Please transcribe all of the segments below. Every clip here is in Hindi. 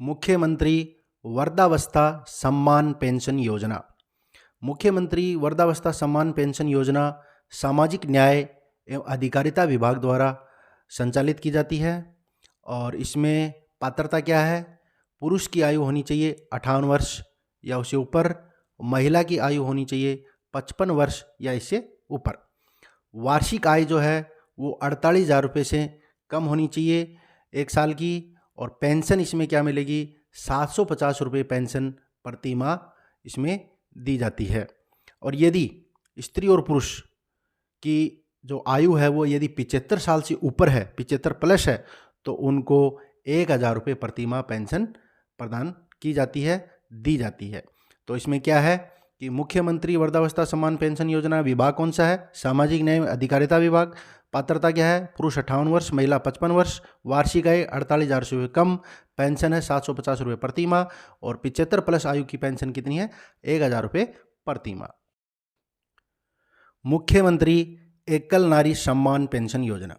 मुख्यमंत्री वृद्धावस्था सम्मान पेंशन योजना। मुख्यमंत्री वृद्धावस्था सम्मान पेंशन योजना सामाजिक न्याय एवं अधिकारिता विभाग द्वारा संचालित की जाती है और इसमें पात्रता क्या है? पुरुष की आयु होनी चाहिए 58 वर्ष या उससे ऊपर, महिला की आयु होनी चाहिए 55 वर्ष या इससे ऊपर। वार्षिक आय जो है वो 48,000 रुपये से कम होनी चाहिए एक साल की, और पेंशन इसमें क्या मिलेगी? 750 रुपये पेंशन प्रति माह इसमें दी जाती है। और यदि स्त्री और पुरुष की जो आयु है वो यदि 75 साल से ऊपर है, 75 प्लस है, तो उनको 1,000 रुपये प्रति माह पेंशन प्रदान की जाती है, दी जाती है। तो इसमें क्या है कि मुख्यमंत्री वृद्धावस्था सम्मान पेंशन योजना विभाग कौन सा है? सामाजिक न्याय एवं अधिकारिता विभाग। पात्रता क्या है? पुरुष 58 वर्ष, महिला 55 वर्ष, वार्षिक आय 48,000 से कम, पेंशन है 750 रुपये प्रति माह, और 75 प्लस आयु की पेंशन कितनी है? 1,000 रुपये प्रति माह। मुख्यमंत्री एकल नारी सम्मान पेंशन योजना।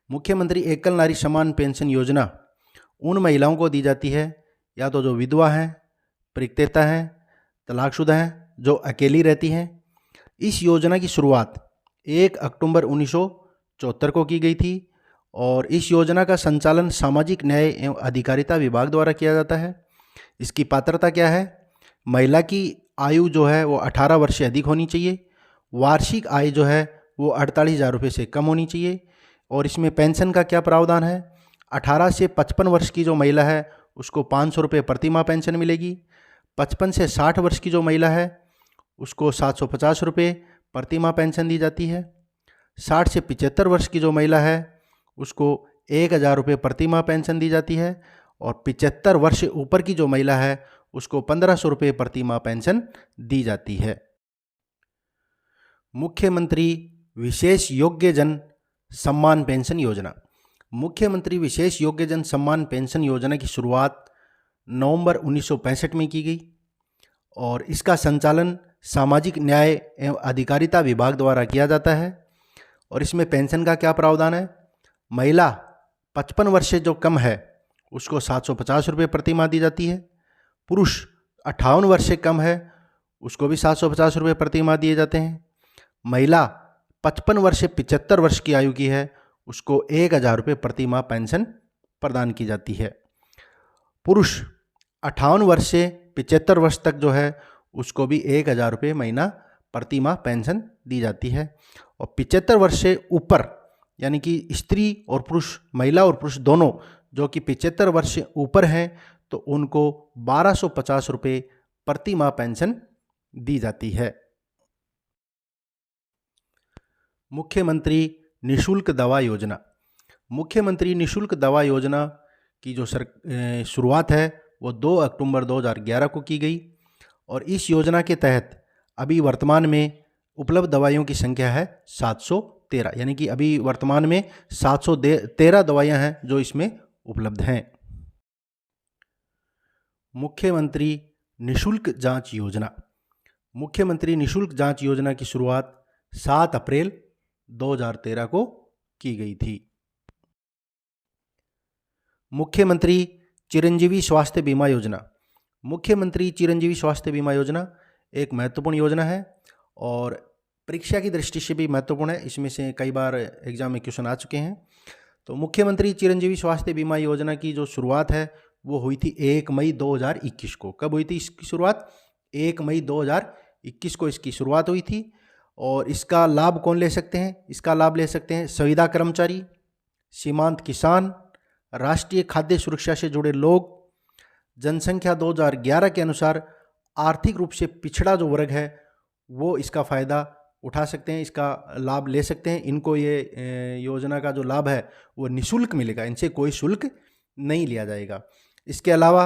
मुख्यमंत्री एकल नारी सम्मान पेंशन योजना उन महिलाओं को दी जाती है या तो जो विधवा हैं, परित्यक्ता हैं, तलाकशुदा हैं, जो अकेली रहती हैं। इस योजना की शुरुआत 1 अक्टूबर 1974 को की गई थी और इस योजना का संचालन सामाजिक न्याय एवं अधिकारिता विभाग द्वारा किया जाता है। इसकी पात्रता क्या है? महिला की आयु जो है वो 18 वर्ष से अधिक होनी चाहिए, वार्षिक आय जो है वो 48,000 रुपये से कम होनी चाहिए, और इसमें पेंशन का क्या प्रावधान है? 18 से 55 वर्ष की जो महिला है उसको 500 रुपये प्रति माह पेंशन मिलेगी। 55 से 60 वर्ष की जो महिला है उसको 750 रुपये प्रति माह पेंशन दी जाती है। 60 से 75 वर्ष की जो महिला है उसको 1,000 रुपये प्रति माह पेंशन दी जाती है, और 75 वर्ष से ऊपर की जो महिला है उसको 1,500 रुपये प्रति माह पेंशन दी जाती है। मुख्यमंत्री विशेष योग्यजन सम्मान पेंशन योजना। मुख्यमंत्री विशेष योग्यजन सम्मान पेंशन योजना की शुरुआत नवंबर 1965 में की गई और इसका संचालन सामाजिक न्याय एवं अधिकारिता विभाग द्वारा किया जाता है। और इसमें पेंशन का क्या प्रावधान है? महिला 55 वर्ष से जो कम है उसको 750 रुपये प्रति माह दी जाती है। पुरुष 58 वर्ष से कम है उसको भी 750 रुपये प्रति माह दिए जाते हैं। महिला 55 वर्ष से 75 वर्ष की आयु की है उसको 1,000 रुपये प्रति माह पेंशन प्रदान की जाती है। पुरुष 58 वर्ष से 75 वर्ष तक जो है उसको भी 1,000 रुपये महीना प्रति माह पेंशन दी जाती है। और 75 वर्ष से ऊपर यानी कि स्त्री और पुरुष, महिला और पुरुष दोनों जो कि 75 वर्ष से ऊपर हैं तो उनको 1,250 रुपये प्रति माह पेंशन दी जाती है। मुख्यमंत्री निःशुल्क दवा योजना। मुख्यमंत्री निःशुल्क दवा योजना की जो शुरुआत है वो 2 अक्टूबर 2011 को की गई और इस योजना के तहत अभी वर्तमान में उपलब्ध दवाइयों की संख्या है 713, यानी कि अभी वर्तमान में 713 दवाइयां हैं जो इसमें उपलब्ध हैं। मुख्यमंत्री निःशुल्क जांच योजना। मुख्यमंत्री निःशुल्क जांच योजना की शुरुआत 7 अप्रैल 2013 को की गई थी। मुख्यमंत्री चिरंजीवी स्वास्थ्य बीमा योजना। मुख्यमंत्री चिरंजीवी स्वास्थ्य बीमा योजना एक महत्वपूर्ण योजना है और परीक्षा की दृष्टि से भी महत्वपूर्ण है। इसमें से कई बार एग्जाम में क्वेश्चन आ चुके हैं। तो मुख्यमंत्री चिरंजीवी स्वास्थ्य बीमा योजना की जो शुरुआत है वो हुई थी 1 मई 2021 को। कब हुई थी इसकी शुरुआत? 1 मई 2021 को इसकी शुरुआत हुई थी। और इसका लाभ कौन ले सकते हैं? इसका लाभ ले सकते हैं संविदा कर्मचारी, सीमांत किसान, राष्ट्रीय खाद्य सुरक्षा से जुड़े लोग, जनसंख्या 2011 के अनुसार आर्थिक रूप से पिछड़ा जो वर्ग है वो इसका फ़ायदा उठा सकते हैं, इसका लाभ ले सकते हैं। इनको ये योजना का जो लाभ है वो निःशुल्क मिलेगा, इनसे कोई शुल्क नहीं लिया जाएगा। इसके अलावा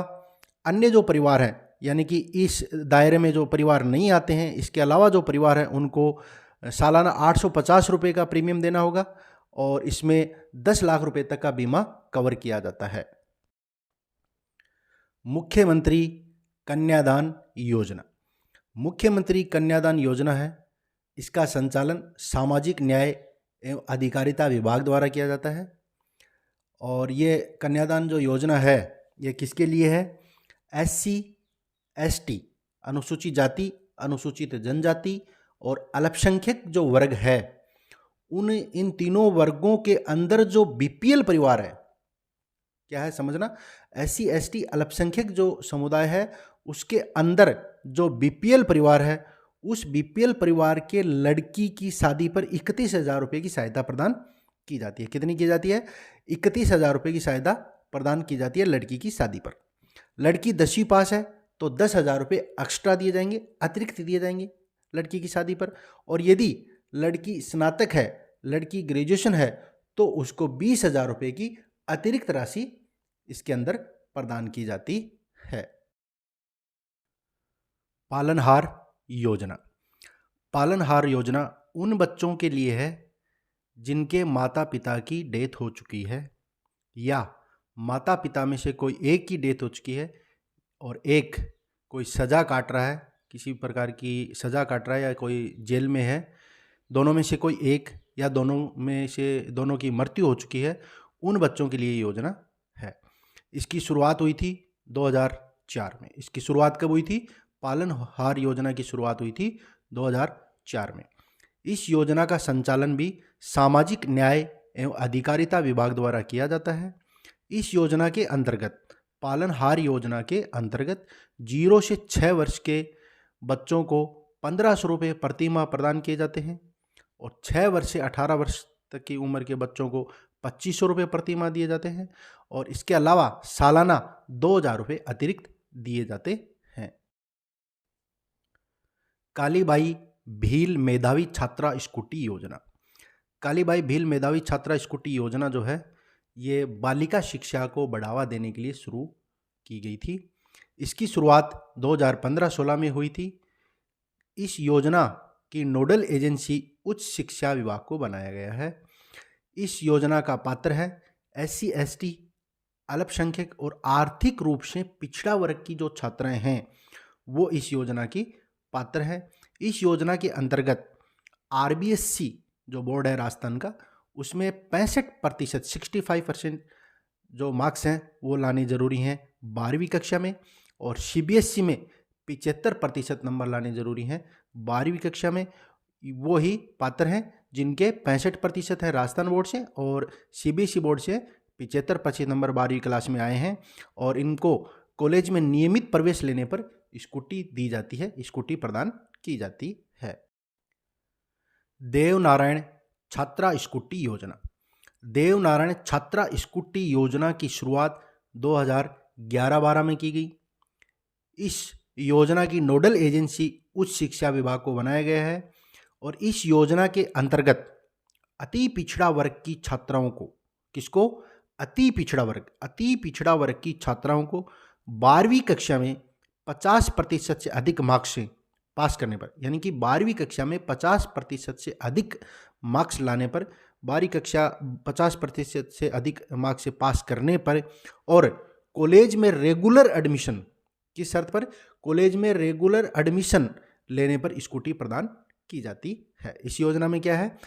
अन्य जो परिवार हैं यानी कि इस दायरे में जो परिवार नहीं आते हैं, इसके अलावा जो परिवार हैं उनको सालाना 850 रुपये का प्रीमियम देना होगा और इसमें 10 लाख रुपए तक का बीमा कवर किया जाता है। मुख्यमंत्री कन्यादान योजना। मुख्यमंत्री कन्यादान योजना है, इसका संचालन सामाजिक न्याय एवं अधिकारिता विभाग द्वारा किया जाता है और ये कन्यादान जो योजना है ये किसके लिए है? SC ST, अनुसूचित जाति, अनुसूचित जनजाति और अल्पसंख्यक जो वर्ग है, इन तीनों वर्गों के अंदर जो BPL परिवार है, क्या है समझना, SC ST अल्पसंख्यक जो समुदाय है उसके अंदर जो BPL परिवार है, उस BPL परिवार के लड़की की शादी पर 31,000 रुपये की सहायता प्रदान की जाती है। कितनी की जाती है? 31,000 रुपये की सहायता प्रदान की जाती है लड़की की शादी पर। लड़की 10वीं पास है तो 10,000 रुपये एक्स्ट्रा दिए जाएंगे, अतिरिक्त दिए जाएंगे लड़की की शादी पर। और यदि लड़की स्नातक है, लड़की ग्रेजुएशन है, तो उसको 20,000 रुपये की अतिरिक्त राशि इसके अंदर प्रदान की जाती है। पालनहार योजना। पालनहार योजना उन बच्चों के लिए है जिनके माता पिता की डेथ हो चुकी है या माता पिता में से कोई एक की डेथ हो चुकी है और एक कोई सज़ा काट रहा है, किसी प्रकार की सज़ा काट रहा है या कोई जेल में है, दोनों में से कोई एक या दोनों की मृत्यु हो चुकी है, उन बच्चों के लिए योजना है। इसकी शुरुआत हुई थी 2004 में। इसकी शुरुआत कब हुई थी? पालनहार योजना की शुरुआत हुई थी 2004 में। इस योजना का संचालन भी सामाजिक न्याय एवं अधिकारिता विभाग द्वारा किया जाता है। इस योजना के अंतर्गत, पालनहार योजना के अंतर्गत 0 से 6 वर्ष के बच्चों को 1,500 रुपये प्रति माह प्रदान किए जाते हैं और 6 वर्ष से 18 वर्ष तक की उम्र के बच्चों को 2,500 रुपये प्रति माह दिए जाते हैं और इसके अलावा सालाना 2,000 रुपये अतिरिक्त दिए जाते हैं। कालीबाई भील मेधावी छात्रा स्कूटी योजना। कालीबाई भील मेधावी छात्रा स्कूटी योजना जो है, ये बालिका शिक्षा को बढ़ावा देने के लिए शुरू की गई थी। इसकी शुरुआत 2015-16 में हुई थी। इस योजना की नोडल एजेंसी उच्च शिक्षा विभाग को बनाया गया है। इस योजना का पात्र है SC ST अल्पसंख्यक और आर्थिक रूप से पिछड़ा वर्ग की जो छात्राएं हैं, वो इस योजना की पात्र है। इस योजना के अंतर्गत RBSC जो बोर्ड है राजस्थान का, उसमें 65% 65% जो मार्क्स हैं वो लाने जरूरी हैं 12वीं कक्षा में, और CBSE में 75% नंबर लाने जरूरी हैं 12वीं कक्षा में। वो ही पात्र हैं जिनके 65% है राजस्थान बोर्ड से और CBSE बोर्ड से 75% नंबर 12वीं क्लास में आए हैं और इनको कॉलेज में नियमित प्रवेश लेने पर स्कूटी दी जाती है, स्कूटी प्रदान की जाती है। देवनारायण छात्रा स्कूटी योजना। देवनारायण छात्रा स्कूटी योजना की शुरुआत 2011-12 में की गई। इस योजना की नोडल एजेंसी उच्च शिक्षा विभाग को बनाया गया है और इस योजना के अंतर्गत अति पिछड़ा वर्ग की छात्राओं को, किसको? अति पिछड़ा वर्ग की छात्राओं को 12वीं कक्षा में 50% से अधिक मार्क्स से पास करने पर, यानी कि 12वीं कक्षा में 50% से अधिक मार्क्स लाने पर, 12वीं कक्षा 50% से अधिक मार्क्स से पास करने पर और कॉलेज में रेगुलर एडमिशन की शर्त पर, कॉलेज में रेगुलर एडमिशन लेने पर स्कूटी प्रदान की जाती है। इस योजना में क्या है,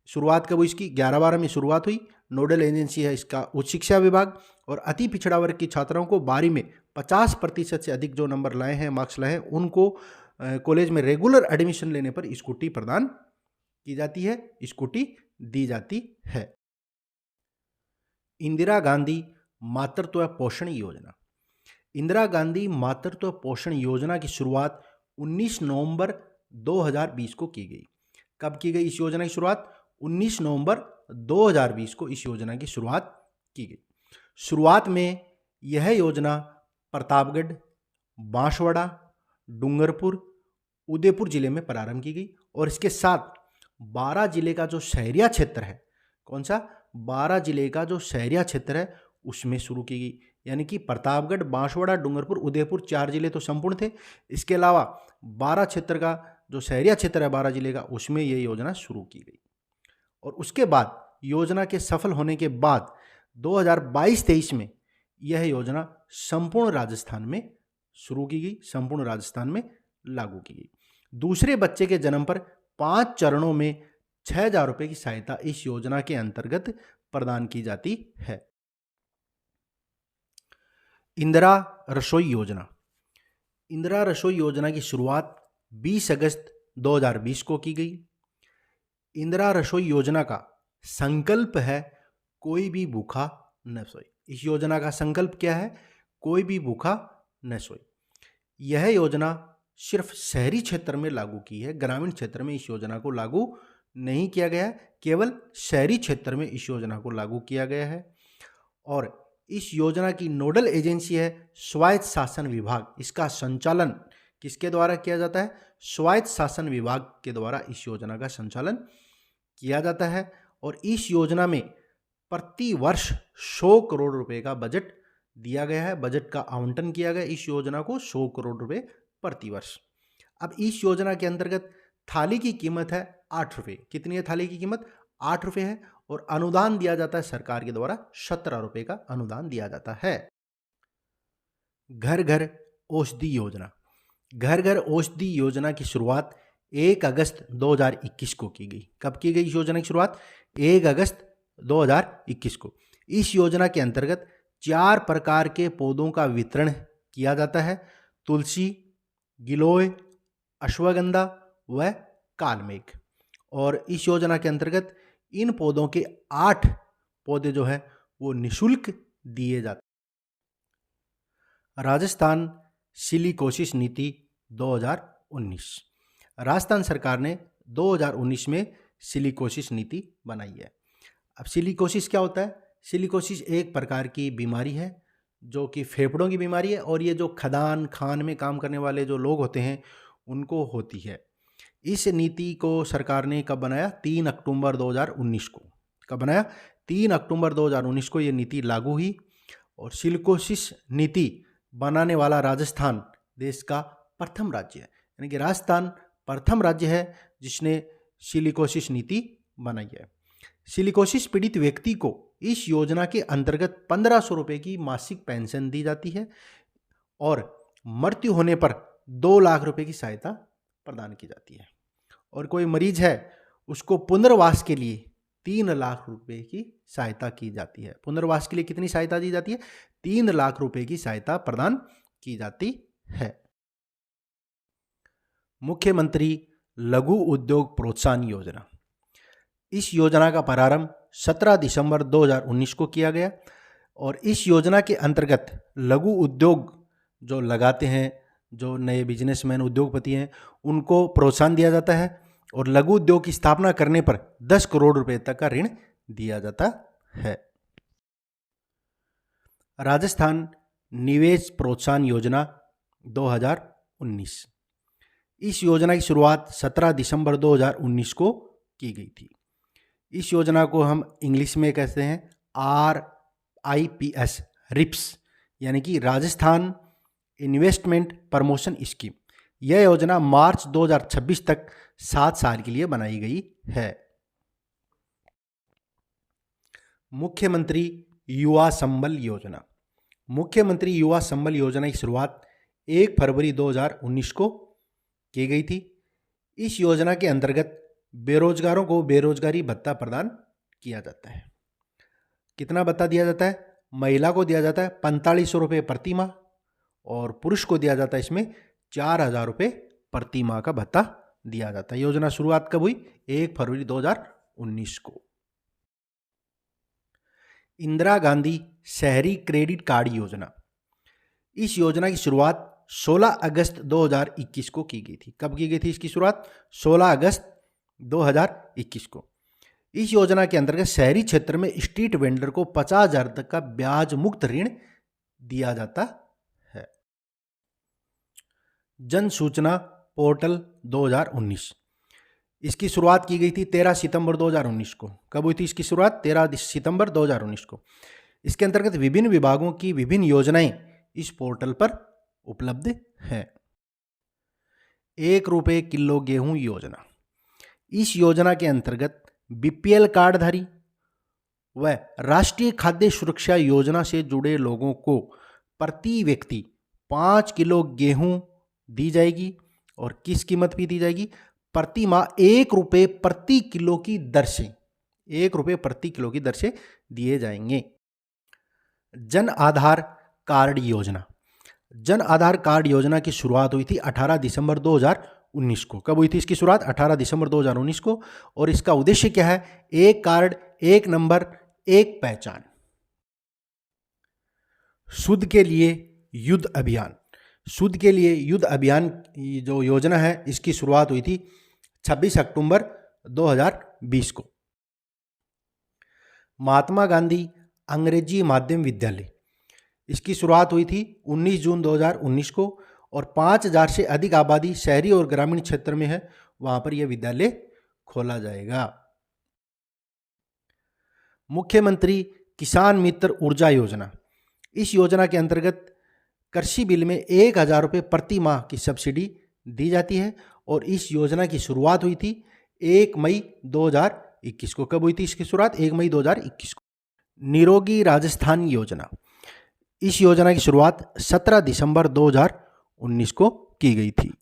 शुरुआत कब हुई इसकी? 11-12 में शुरुआत हुई। नोडल एजेंसी है इसका उच्च शिक्षा विभाग और अति पिछड़ा वर्ग की छात्राओं को 12वीं में 50% से अधिक जो नंबर लाए हैं, मार्क्स लाए हैं, उनको कॉलेज में रेगुलर एडमिशन लेने पर स्कूटी प्रदान की जाती है, स्कूटी दी जाती है। इंदिरा गांधी मातृत्व पोषण योजना। इंदिरा गांधी मातृत्व पोषण योजना की शुरुआत 19 नवंबर 2020 को की गई। कब की गई इस योजना की शुरुआत? 19 नवंबर 2020 को इस योजना की शुरुआत की गई। शुरुआत में यह योजना प्रतापगढ़, बांसवाड़ा, डूंगरपुर, उदयपुर जिले में प्रारंभ की गई और इसके साथ 12 जिले का जो शहरिया क्षेत्र है, कौन सा? 12 जिले का जो शहरिया क्षेत्र है उसमें शुरू की गई। यानी कि प्रतापगढ़, बांसवाड़ा, डूंगरपुर, उदयपुर 4 जिले तो संपूर्ण थे, इसके अलावा 12 क्षेत्र का जो शहरिया क्षेत्र है 12 जिले का, उसमें ये योजना शुरू की गई। और उसके बाद योजना के सफल होने के बाद 2022-23 में यह योजना संपूर्ण राजस्थान में शुरू की गई, संपूर्ण राजस्थान में लागू की गई। दूसरे बच्चे के जन्म पर 5 चरणों में 6,000 रुपये की सहायता इस योजना के अंतर्गत प्रदान की जाती है। इंदिरा रसोई योजना। इंदिरा रसोई योजना की शुरुआत 20 अगस्त 2020 को की गई। इंदिरा रसोई योजना का संकल्प है कोई भी भूखा न सोए। इस योजना का संकल्प क्या है? कोई भी भूखा न सोए। यह योजना सिर्फ शहरी क्षेत्र में लागू की है, ग्रामीण क्षेत्र में इस योजना को लागू नहीं किया गया है, केवल शहरी क्षेत्र में इस योजना को लागू किया गया है। और इस योजना की नोडल एजेंसी है स्वायत्त शासन विभाग। इसका संचालन किसके द्वारा किया जाता है? स्वायत्त शासन विभाग के द्वारा इस योजना का संचालन किया जाता है। और इस योजना में प्रति वर्ष 100 करोड़ रुपए का बजट दिया गया है, बजट का आवंटन किया गया इस योजना को 100 करोड़ रुपए प्रति वर्ष। अब इस योजना के अंतर्गत थाली की कीमत है 8 रुपये। कितनी है थाली की कीमत? 8 रुपये है। और अनुदान दिया जाता है सरकार के द्वारा 17 रुपये का अनुदान दिया जाता है। घर घर औषधि योजना। घर घर औषधि योजना की शुरुआत 1 अगस्त 2021 को की गई। कब की गई इस योजना की शुरुआत? 1 अगस्त 2021 को। इस योजना के अंतर्गत 4 प्रकार के पौधों का वितरण किया जाता है: तुलसी, गिलोय, अश्वगंधा व कालमेघ। और इस योजना के अंतर्गत इन पौधों के 8 पौधे जो है वो निःशुल्क दिए जाते हैं। राजस्थान सिलिकोसिस नीति 2019। राजस्थान सरकार ने 2019 में सिलिकोसिस नीति बनाई है। अब सिलिकोसिस क्या होता है? सिलिकोसिस एक प्रकार की बीमारी है जो कि फेफड़ों की बीमारी है, और ये जो खान में काम करने वाले जो लोग होते हैं उनको होती है। इस नीति को सरकार ने कब बनाया? 3 अक्टूबर 2019 को। कब बनाया? 3 अक्टूबर 2019 को ये नीति लागू हुई। और सिलिकोसिस नीति बनाने वाला राजस्थान देश का प्रथम राज्य है, यानी कि राजस्थान प्रथम राज्य है जिसने सिलिकोसिस नीति बनाई है। सिलिकोसिस पीड़ित व्यक्ति को इस योजना के अंतर्गत 1500 रुपये की मासिक पेंशन दी जाती है और मृत्यु होने पर 2 लाख रुपए की सहायता प्रदान की जाती है। और कोई मरीज है उसको पुनर्वास के लिए 3 लाख रुपए की सहायता की जाती है। पुनर्वास के लिए कितनी सहायता दी जाती है? 3 लाख रुपए की सहायता प्रदान की जाती है। मुख्यमंत्री लघु उद्योग प्रोत्साहन योजना। इस योजना का प्रारंभ 17 दिसंबर 2019 को किया गया। और इस योजना के अंतर्गत लघु उद्योग जो लगाते हैं, जो नए बिजनेसमैन उद्योगपति हैं, उनको प्रोत्साहन दिया जाता है। और लघु उद्योग की स्थापना करने पर 10 करोड़ रुपए तक का ऋण दिया जाता है। राजस्थान निवेश प्रोत्साहन योजना 2019। इस योजना की शुरुआत 17 दिसंबर 2019 को की गई थी। इस योजना को हम इंग्लिश में कहते हैं RIPS, रिप्स, यानी कि राजस्थान इन्वेस्टमेंट प्रमोशन स्कीम। यह योजना मार्च 2026 तक 7 साल के लिए बनाई गई है। मुख्यमंत्री युवा संबल योजना। मुख्यमंत्री युवा संबल योजना की शुरुआत 1 फरवरी 2019 को की गई थी। इस योजना के अंतर्गत बेरोजगारों को बेरोजगारी भत्ता प्रदान किया जाता है। कितना भत्ता दिया जाता है? महिला को दिया जाता है 4500 रुपये प्रति माह और पुरुष को दिया जाता है इसमें 4000 रुपये प्रति माह का भत्ता दिया जाता है। योजना शुरुआत कब हुई? 1 फरवरी 2019 को। इंदिरा गांधी शहरी क्रेडिट कार्ड योजना। इस योजना की शुरुआत 16 अगस्त 2021 को की गई थी। कब की गई थी इसकी शुरुआत? 16 अगस्त 2021 को। इस योजना के अंतर्गत शहरी क्षेत्र में स्ट्रीट वेंडर को 50,000 तक का ब्याज मुक्त ऋण दिया जाता है। जन सूचना पोर्टल 2019। इसकी शुरुआत की गई थी 13 सितंबर 2019 को। कब हुई थी इसकी शुरुआत? 13 सितंबर 2019 को। इसके अंतर्गत विभिन्न विभागों की विभिन्न योजनाएं इस पोर्टल पर उपलब्ध हैं। 1 रुपये किलो गेहूं योजना। इस योजना के अंतर्गत BPL कार्डधारी व राष्ट्रीय खाद्य सुरक्षा योजना से जुड़े लोगों को प्रति व्यक्ति 5 किलो गेहूं दी जाएगी। और किस कीमत पे दी जाएगी? प्रति माह 1 रुपये प्रति किलो की दर से, 1 रुपये प्रति किलो की दर से दिए जाएंगे। जन आधार कार्ड योजना। जन आधार कार्ड योजना की शुरुआत हुई थी 18 दिसंबर 2019 को। कब हुई थी इसकी शुरुआत? 18 दिसंबर 2019 को। और इसका उद्देश्य क्या है? एक कार्ड, एक नंबर, एक पहचान। शुद्ध के लिए युद्ध अभियान। शुद्ध के लिए युद्ध अभियान जो योजना है इसकी शुरुआत हुई थी 26 अक्टूबर 2020 को। महात्मा गांधी अंग्रेजी माध्यम विद्यालय, इसकी शुरुआत हुई थी 19 जून 2019 को। और 5000 से अधिक आबादी शहरी और ग्रामीण क्षेत्र में है, वहां पर यह विद्यालय खोला जाएगा। मुख्यमंत्री किसान मित्र ऊर्जा योजना। इस योजना के अंतर्गत कृषि बिल में 1000 रुपये प्रति माह की सब्सिडी दी जाती है। और इस योजना की शुरुआत हुई थी 1 मई 2021 को। कब हुई थी इसकी शुरुआत? 1 मई 2021 को। निरोगी राजस्थान योजना, इस योजना की शुरुआत 17 दिसंबर 2019 को की गई थी।